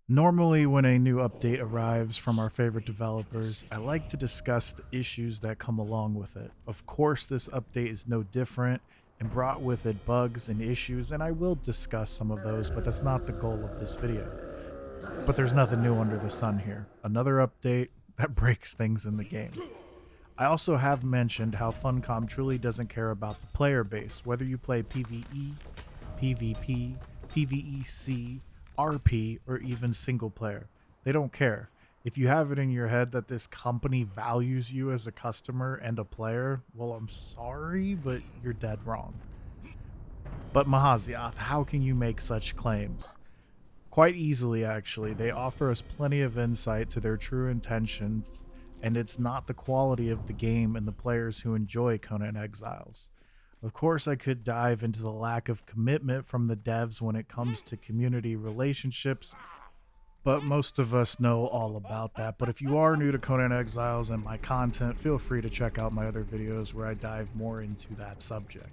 Normally, when a new update arrives from our favorite developers, I like to discuss the issues that come along with it. Of course, this update is no different and brought with it bugs and issues, and I will discuss some of those, but that's not the goal of this video. But there's nothing new under the sun here. Another update that breaks things in the game. I also have mentioned how Funcom truly doesn't care about the player base, whether you play PvE, PvP, pve-c, RP, or even single player. They don't care. If you have it in your head that this company values you as a customer and a player, well, I'm sorry, but you're dead wrong. But Mahaziath, how can you make such claims? Quite easily, actually. They offer us plenty of insight to their true intentions, and it's not the quality of the game and the players who enjoy Conan Exiles. Of course, I could dive into the lack of commitment from the devs when it comes to community relationships, but most of us know all about that. But if you are new to Conan Exiles and my content, feel free to check out my other videos where I dive more into that subject.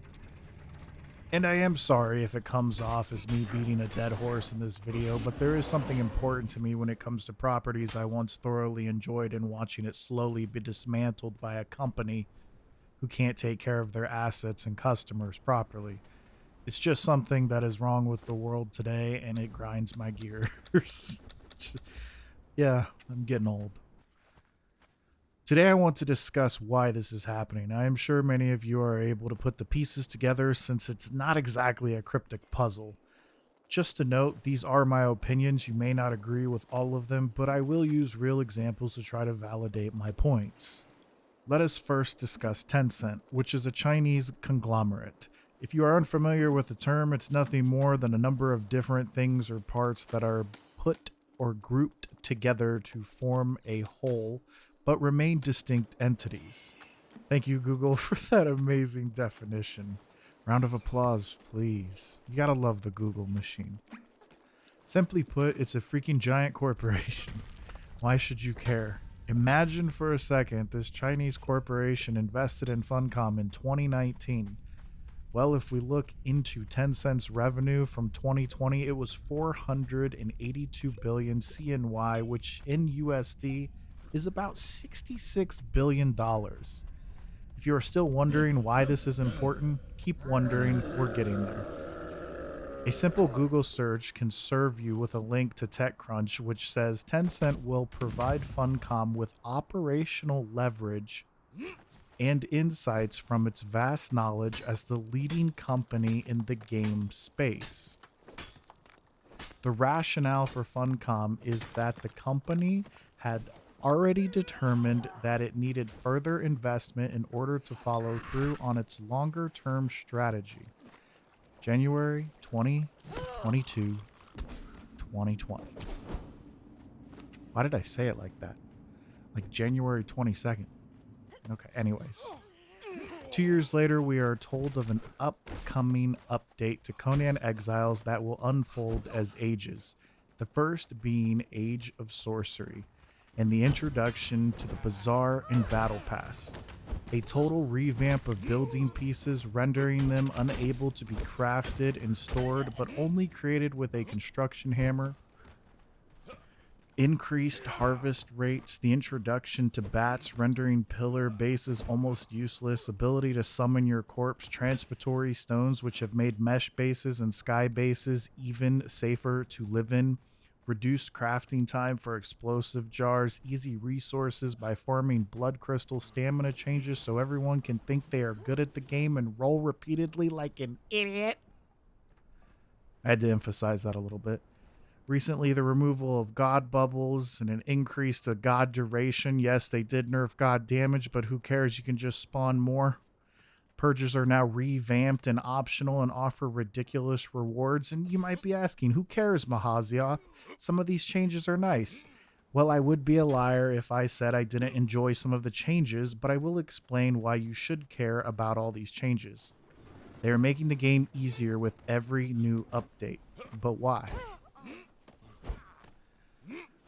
And I am sorry if it comes off as me beating a dead horse in this video, but there is something important to me when it comes to properties I once thoroughly enjoyed and watching it slowly be dismantled by a company who can't take care of their assets and customers properly. It's just something that is wrong with the world today, and it grinds my gears. Yeah, I'm getting old. Today I want to discuss why this is happening. I am sure many of you are able to put the pieces together since it's not exactly a cryptic puzzle. Just to note, these are my opinions. You may not agree with all of them, but I will use real examples to try to validate my points. Let us first discuss Tencent, which is a Chinese conglomerate. If you are unfamiliar with the term, it's nothing more than a number of different things or parts that are put or grouped together to form a whole, but remain distinct entities. Thank you, Google, for that amazing definition. Round of applause, please. You gotta love the Google machine. Simply put, it's a freaking giant corporation. Why should you care? Imagine for a second this Chinese corporation invested in Funcom in 2019. Well, if we look into Tencent's revenue from 2020, it was 482 billion CNY, which in USD is about $66 billion. If you are still wondering why this is important, keep wondering, we're getting there. A simple Google search can serve you with a link to TechCrunch, which says Tencent will provide Funcom with operational leverage and insights from its vast knowledge as the leading company in the game space. The rationale for Funcom is that the company had already determined that it needed further investment in order to follow through on its longer-term strategy. January 2022, 2020. Why did I say it like that? Like January 22nd. Okay, anyways. 2 years later, we are told of an upcoming update to Conan Exiles that will unfold as ages. The first being Age of Sorcery, and the introduction to the Bazaar and Battle Pass. A total revamp of building pieces, rendering them unable to be crafted and stored, but only created with a construction hammer. Increased harvest rates, the introduction to bats, rendering pillar bases almost useless, ability to summon your corpse, transitory stones which have made mesh bases and sky bases even safer to live in, reduced crafting time for explosive jars, easy resources by farming blood crystal stamina changes so everyone can think they are good at the game and roll repeatedly like an idiot. I had to emphasize that a little bit. Recently, the removal of god bubbles and an increase to god duration. Yes, they did nerf god damage, but who cares? You can just spawn more. Purges are now revamped and optional and offer ridiculous rewards. And you might be asking, who cares, Mahazioth? Some of these changes are nice. Well, I would be a liar if I said I didn't enjoy some of the changes, but I will explain why you should care about all these changes. They are making the game easier with every new update. But why?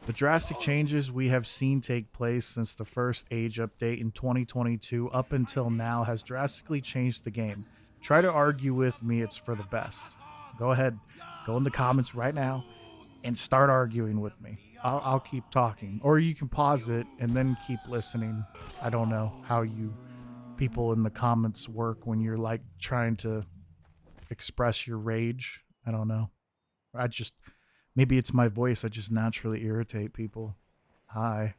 The drastic changes we have seen take place since the first Age update in 2022 up until now has drastically changed the game. Try to argue with me it's for the best. Go ahead, go in the comments right now and start arguing with me. I'll keep talking. Or you can pause it and then keep listening. I don't know how you people in the comments work when you're like trying to express your rage. I don't know. I just, maybe it's my voice. I just naturally irritate people. Hi.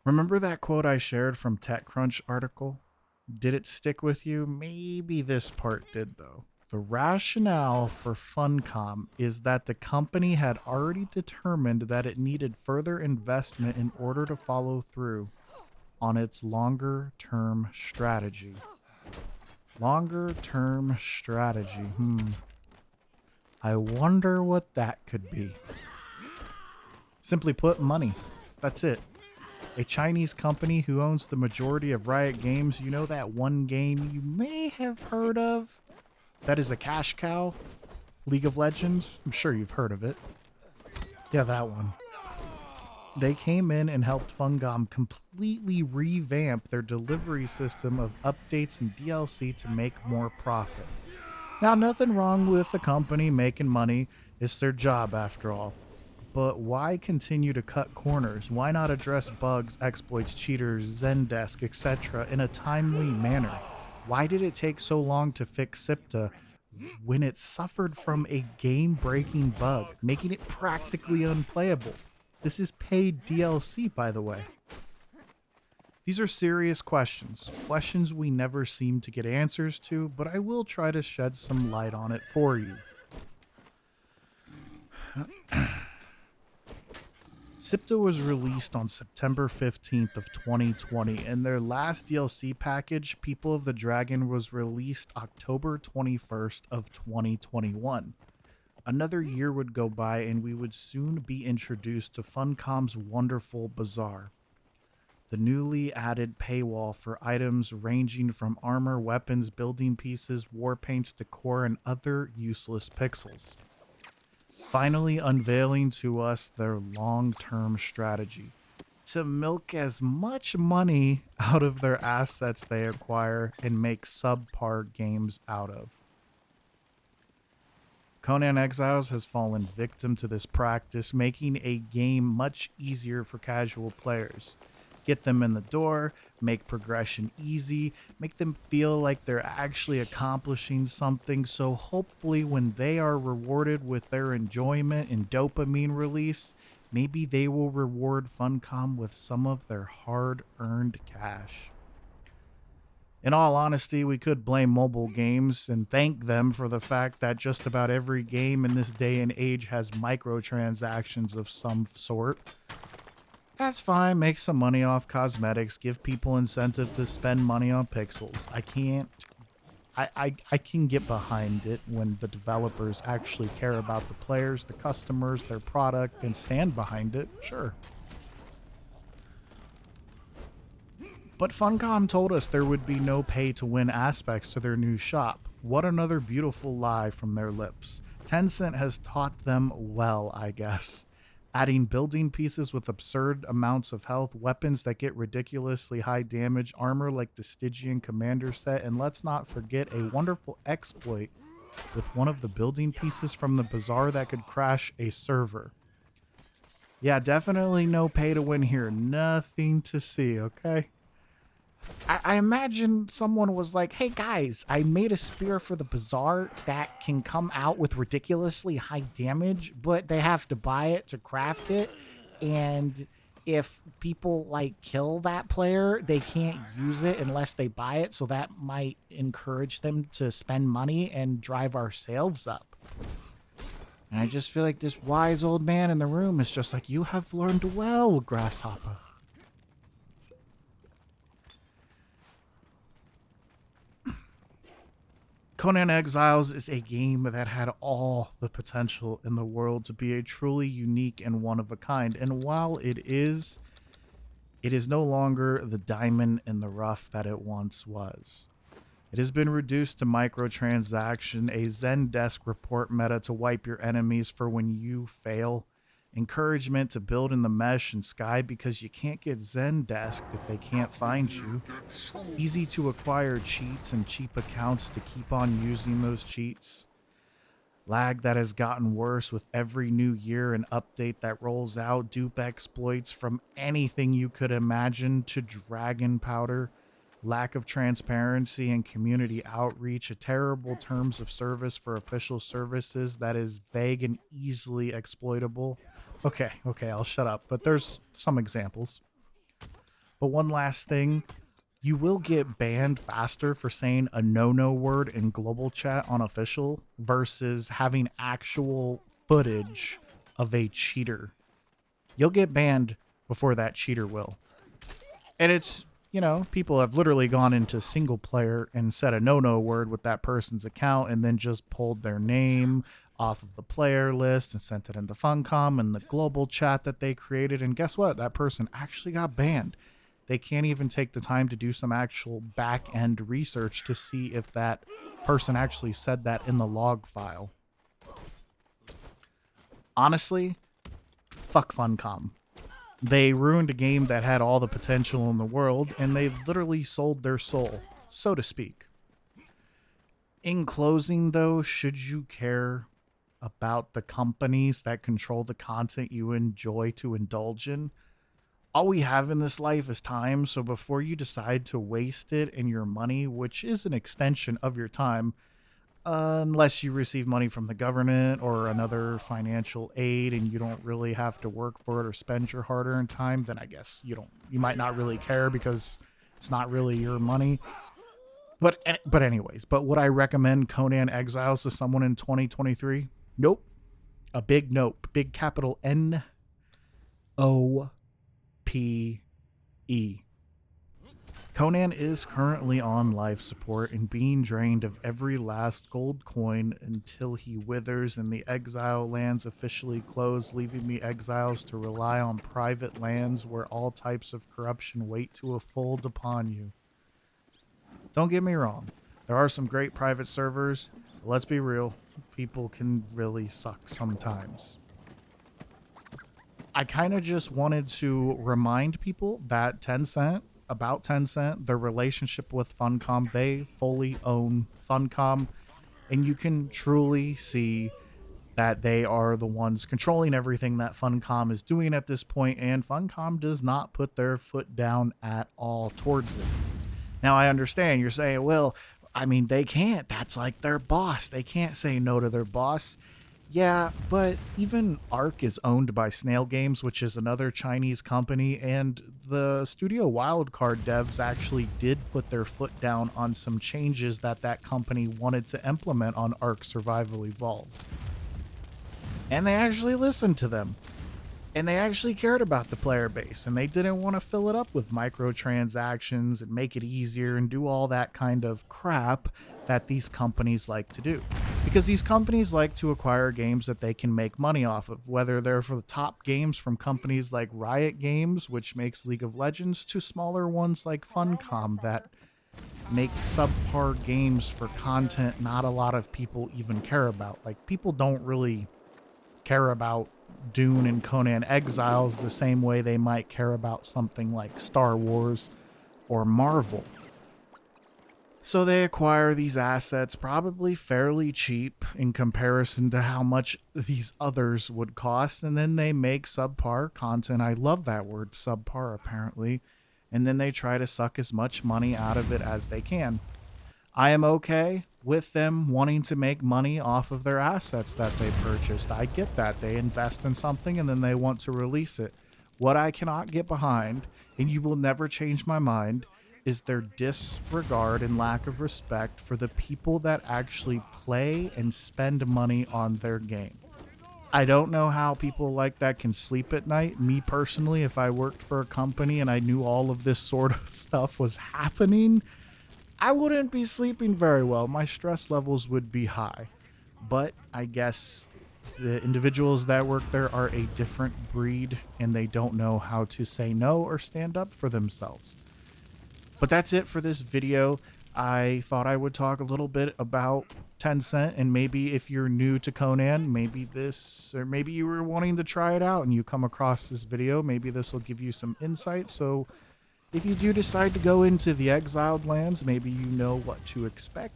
Remember that quote I shared from TechCrunch article? Did it stick with you? Maybe this part did, though. The rationale for Funcom is that the company had already determined that it needed further investment in order to follow through on its longer term strategy. Longer term strategy. I wonder what that could be. Simply put, money. That's it. A Chinese company who owns the majority of Riot Games. You know that one game you may have heard of? That is a cash cow? League of Legends? I'm sure you've heard of it. Yeah, that one. They came in and helped Funcom completely revamp their delivery system of updates and DLC to make more profit. Now, nothing wrong with the company making money. It's their job after all. But why continue to cut corners? Why not address bugs, exploits, cheaters, Zendesk, etc. in a timely manner? Why did it take so long to fix SIPTA when it suffered from a game-breaking bug, making it practically unplayable? This is paid DLC, by the way. These are serious questions, questions we never seem to get answers to, but I will try to shed some light on it for you. SIPTA was released on September 15th of 2020, and their last DLC package, People of the Dragon, was released October 21st of 2021. Another year would go by and we would soon be introduced to Funcom's wonderful Bazaar. The newly added paywall for items ranging from armor, weapons, building pieces, war paints, decor, and other useless pixels. Finally unveiling to us their long-term strategy to milk as much money out of their assets they acquire and make subpar games out of. Conan Exiles has fallen victim to this practice, making a game much easier for casual players. Get them in the door, make progression easy, make them feel like they're actually accomplishing something, so hopefully when they are rewarded with their enjoyment and dopamine release, maybe they will reward Funcom with some of their hard-earned cash. In all honesty, we could blame mobile games and thank them for the fact that just about every game in this day and age has microtransactions of some sort. That's fine, make some money off cosmetics, give people incentive to spend money on pixels. I can get behind it when the developers actually care about the players, the customers, their product, and stand behind it, sure. But Funcom told us there would be no pay-to-win aspects to their new shop. What another beautiful lie from their lips. Tencent has taught them well, I guess. Adding building pieces with absurd amounts of health, weapons that get ridiculously high damage, armor like the Stygian commander set, and let's not forget a wonderful exploit with one of the building pieces from the Bazaar that could crash a server. Yeah, definitely no pay to win here. Nothing to see, okay? I imagine someone was like, hey guys, I made a spear for the Bazaar that can come out with ridiculously high damage, but they have to buy it to craft it. And if people like kill that player, they can't use it unless they buy it. So that might encourage them to spend money and drive our sales up. And I just feel like this wise old man in the room is just like, you have learned well, Grasshopper. Conan Exiles is a game that had all the potential in the world to be a truly unique and one-of-a-kind. And while it is no longer the diamond in the rough that it once was. It has been reduced to microtransaction, a Zendesk report meta to wipe your enemies for when you fail, encouragement to build in the mesh and sky because you can't get Zendesked if they can't find you, easy to acquire cheats and cheap accounts to keep on using those cheats. Lag that has gotten worse with every new year and update that rolls out, dupe exploits from anything you could imagine to dragon powder, lack of transparency and community outreach, a terrible terms of service for official services that is vague and easily exploitable. Okay, I'll shut up, but there's some examples. But one last thing, you will get banned faster for saying a no word in global chat on official versus having actual footage of a cheater. You'll get banned before that cheater will. And it's, people have literally gone into single player and said a no word with that person's account and then just pulled their name off of the player list and sent it into Funcom and the global chat that they created. And guess what? That person actually got banned. They can't even take the time to do some actual back end research to see if that person actually said that in the log file. Honestly, fuck Funcom. They ruined a game that had all the potential in the world, and they literally sold their soul, so to speak. In closing, though, should you care about the companies that control the content you enjoy to indulge in? All we have in this life is time, so before you decide to waste it and your money, which is an extension of your time, unless you receive money from the government or another financial aid and you don't really have to work for it or spend your hard-earned time, then I guess you might not really care because it's not really your money. But anyways, would I recommend Conan Exiles to someone in 2023? Nope. A big nope. Big capital NOPE. Conan is currently on life support and being drained of every last gold coin until he withers and the exile lands officially close, leaving the exiles to rely on private lands where all types of corruption wait to unfold upon you. Don't get me wrong, there are some great private servers, but let's be real, people can really suck sometimes. I kind of just wanted to remind people that about Tencent, their relationship with Funcom, they fully own Funcom, and you can truly see that they are the ones controlling everything that Funcom is doing at this point, and Funcom does not put their foot down at all towards it. Now, I understand you're saying, well, I mean, they can't. That's like their boss. They can't say no to their boss. Yeah, but even Arc is owned by Snail Games, which is another Chinese company, and the Studio Wildcard devs actually did put their foot down on some changes that company wanted to implement on Arc Survival Evolved. And they actually listened to them. And they actually cared about the player base, and they didn't want to fill it up with microtransactions and make it easier and do all that kind of crap that these companies like to do. Because these companies like to acquire games that they can make money off of, whether they're for the top games from companies like Riot Games, which makes League of Legends, to smaller ones like Funcom that make subpar games for content not a lot of people even care about. Like, people don't really care about Dune and Conan Exiles the same way they might care about something like Star Wars or Marvel. So they acquire these assets probably fairly cheap in comparison to how much these others would cost, and then they make subpar content. I love that word, subpar, apparently. And then they try to suck as much money out of it as they can. I am okay with them wanting to make money off of their assets that they purchased. I get that. They invest in something and then they want to release it. What I cannot get behind, and you will never change my mind, is their disregard and lack of respect for the people that actually play and spend money on their game. I don't know how people like that can sleep at night. Me personally, if I worked for a company and I knew all of this sort of stuff was happening, I wouldn't be sleeping very well. My stress levels would be high. But I guess the individuals that work there are a different breed and they don't know how to say no or stand up for themselves. But that's it for this video. I thought I would talk a little bit about Tencent, and maybe if you're new to Conan, maybe you were wanting to try it out and you come across this video, maybe this will give you some insight. So if you do decide to go into the exiled lands, maybe you know what to expect.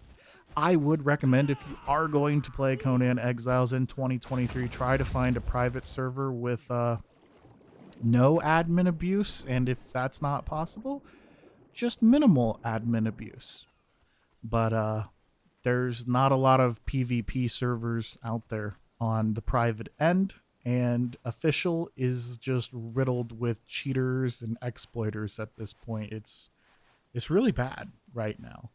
I would recommend, if you are going to play Conan Exiles in 2023, try to find a private server with no admin abuse, and if that's not possible, just minimal admin abuse. But there's not a lot of PvP servers out there on the private end, and official is just riddled with cheaters and exploiters at this point. It's really bad right now.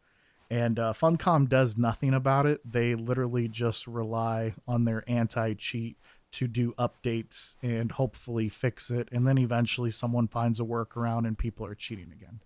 And Funcom does nothing about it. They literally just rely on their anti-cheat to do updates and hopefully fix it, and then eventually someone finds a workaround and people are cheating again.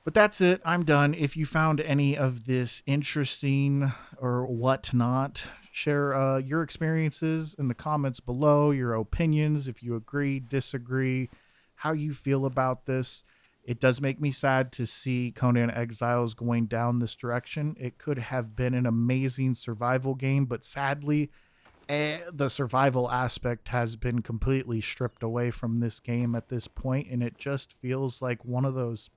But that's it. I'm done. If you found any of this interesting or whatnot, share your experiences in the comments below, your opinions, if you agree, disagree, how you feel about this. It does make me sad to see Conan Exiles going down this direction. It could have been an amazing survival game, but sadly, the survival aspect has been completely stripped away from this game at this point, and it just feels like one of those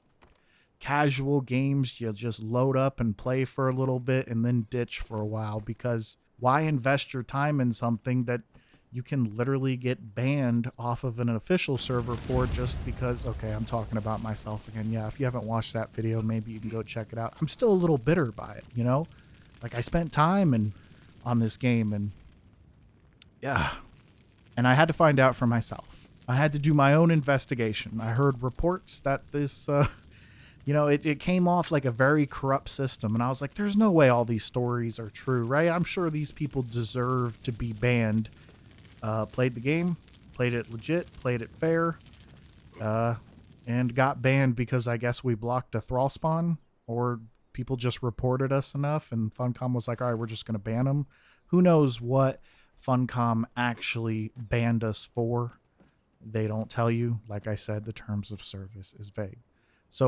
casual games you just load up and play for a little bit and then ditch for a while, because why invest your time in something that you can literally get banned off of an official server for, just because, okay, I'm talking about myself again. Yeah, if you haven't watched that video, maybe you can go check it out. I'm still a little bitter by it, you know? Like, I spent time on this game, and yeah, and I had to find out for myself. I had to do my own investigation. I heard reports that this it came off like a very corrupt system. And I was like, there's no way all these stories are true, right? I'm sure these people deserve to be banned. Played the game, played it legit, played it fair, and got banned because I guess we blocked a thrall spawn, or people just reported us enough and Funcom was like, all right, we're just going to ban them. Who knows what Funcom actually banned us for? They don't tell you. Like I said, the terms of service is vague.